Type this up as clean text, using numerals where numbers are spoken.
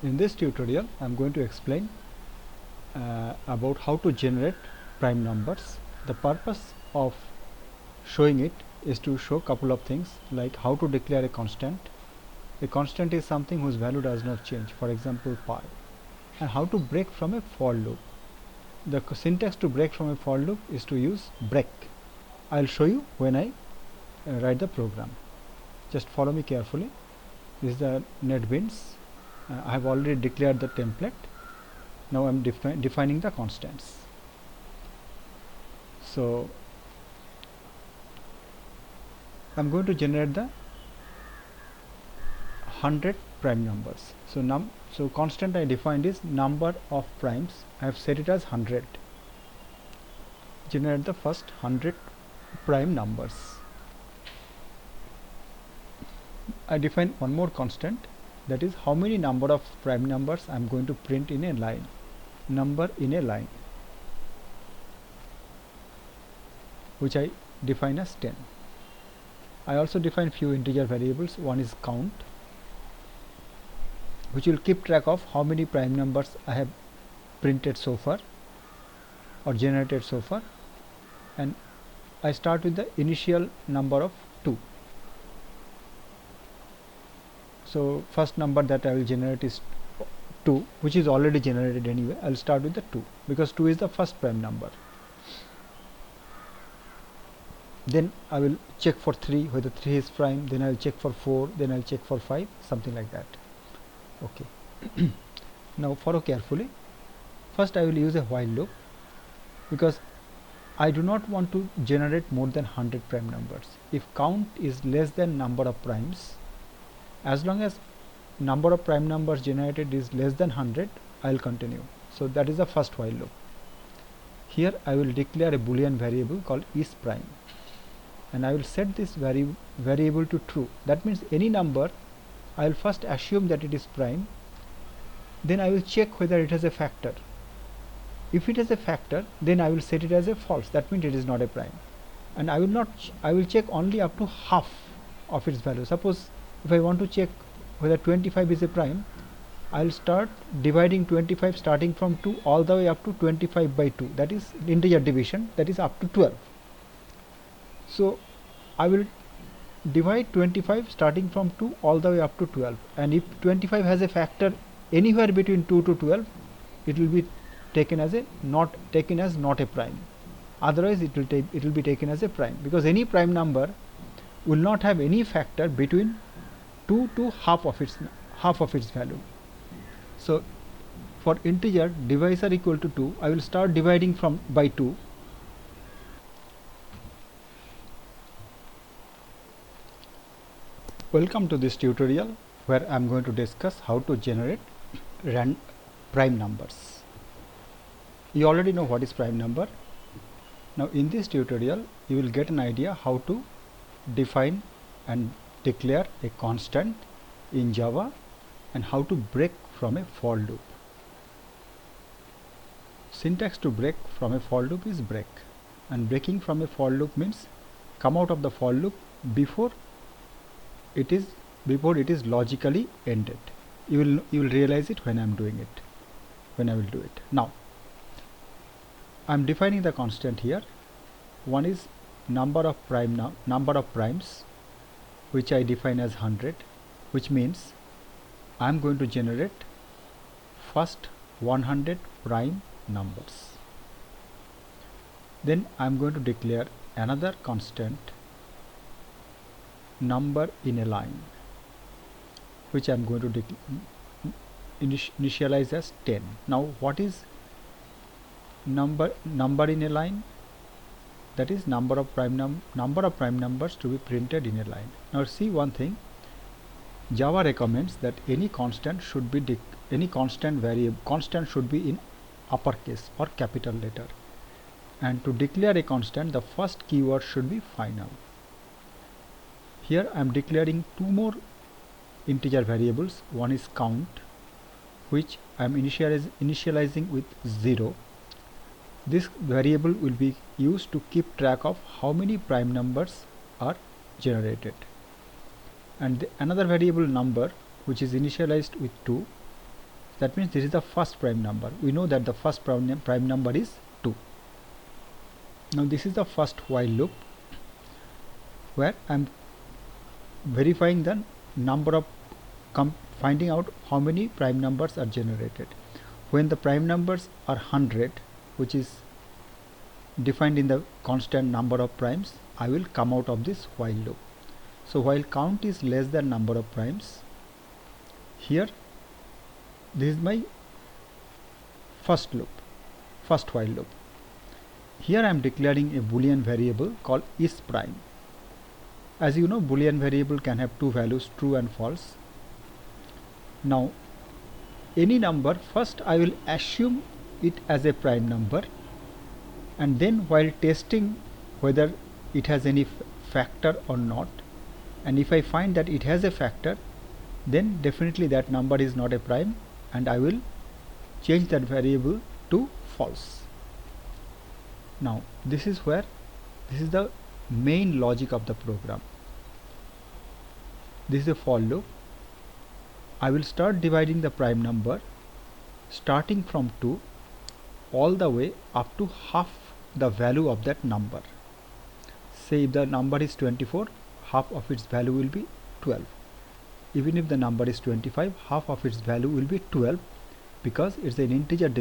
In this tutorial I am going to explain about how to generate prime numbers. The purpose of showing it is to show couple of things, like how to declare a constant. A constant is something whose value does not change, for example pi, and how to break from a for loop. The syntax to break from a for loop is to use break. I will show you when I write the program. Just follow me carefully. This is the NetBeans. I have already declared the template. Now I am defining the constants. So I am going to generate the 100 prime numbers. So constant I defined is number of primes. I have set it as 100. Generate the first 100 prime numbers. I define one more constant, that is how many number of prime numbers I am going to print in a line. Number in a line, which I define as 10. I also define few integer variables. One is count, which will keep track of how many prime numbers I have printed so far or generated so far, and I start with the initial number of 2. So first number that I will generate is 2, which is already generated anyway. I will start with the 2 because 2 is the first prime number. Then I will check for 3 whether 3 is prime, then I will check for 4, then I will check for 5, something like that. Okay. Now follow carefully. First I will use a while loop because I do not want to generate more than 100 prime numbers. If count is less than number of primes, as long as number of prime numbers generated is less than 100, I will continue. So that is the first while loop. Here I will declare a boolean variable called is prime, and I will set this variable to true. That means any number I will first assume that it is prime, then I will check whether it has a factor. If it has a factor, then I will set it as a false. That means it is not a prime, and I will check only up to half of its value. Suppose if I want to check whether 25 is a prime, I will start dividing 25 starting from 2 all the way up to 25 by 2, that is integer division, that is up to 12. So I will divide 25 starting from 2 all the way up to 12, and if 25 has a factor anywhere between 2 to 12, it will be taken as not a prime. Otherwise it will be taken as a prime, because any prime number will not have any factor between 2 to half of its value. So for integer divisor equal to 2, I will start dividing by 2. Welcome to this tutorial where I am going to discuss how to generate prime numbers. You already know what is prime number. Now in this tutorial you will get an idea how to define and declare a constant in Java and how to break from a for loop. Syntax to break from a for loop is break, and breaking from a for loop means come out of the for loop before it is logically ended. You will realize it when I will do it. Now I am defining the constant here. One is number of primes, which I define as 100, which means I am going to generate first 100 prime numbers. Then I am going to declare another constant, number in a line, which I am going to initialize as 10. Now what is number in a line? That is number of prime numbers to be printed in a line. Now see one thing, Java recommends that any constant should be in uppercase or capital letter, and to declare a constant the first keyword should be final. Here I am declaring two more integer variables. One is count, which I am initializing with 0. This variable will be used to keep track of how many prime numbers are generated, and another variable number, which is initialized with 2, that means this is the first prime number. We know that the first prime number is 2. Now this is the first while loop where I am verifying the number of finding out how many prime numbers are generated. When the prime numbers are 100, which is defined in the constant number of primes, I will come out of this while loop. So while count is less than number of primes, here this is my first loop, first while loop. Here I am declaring a boolean variable called isPrime. As you know, boolean variable can have two values, true and false. Now any number, first I will assume it as a prime number, and then while testing whether it has any factor or not, and if I find that it has a factor, then definitely that number is not a prime, and I will change that variable to false. Now this is where this is the main logic of the program. This is a for loop. I will start dividing the prime number starting from 2 all the way up to half the value of that number. Say if the number is 24, half of its value will be 12. Even if the number is 25, half of its value will be 12, because it's an integer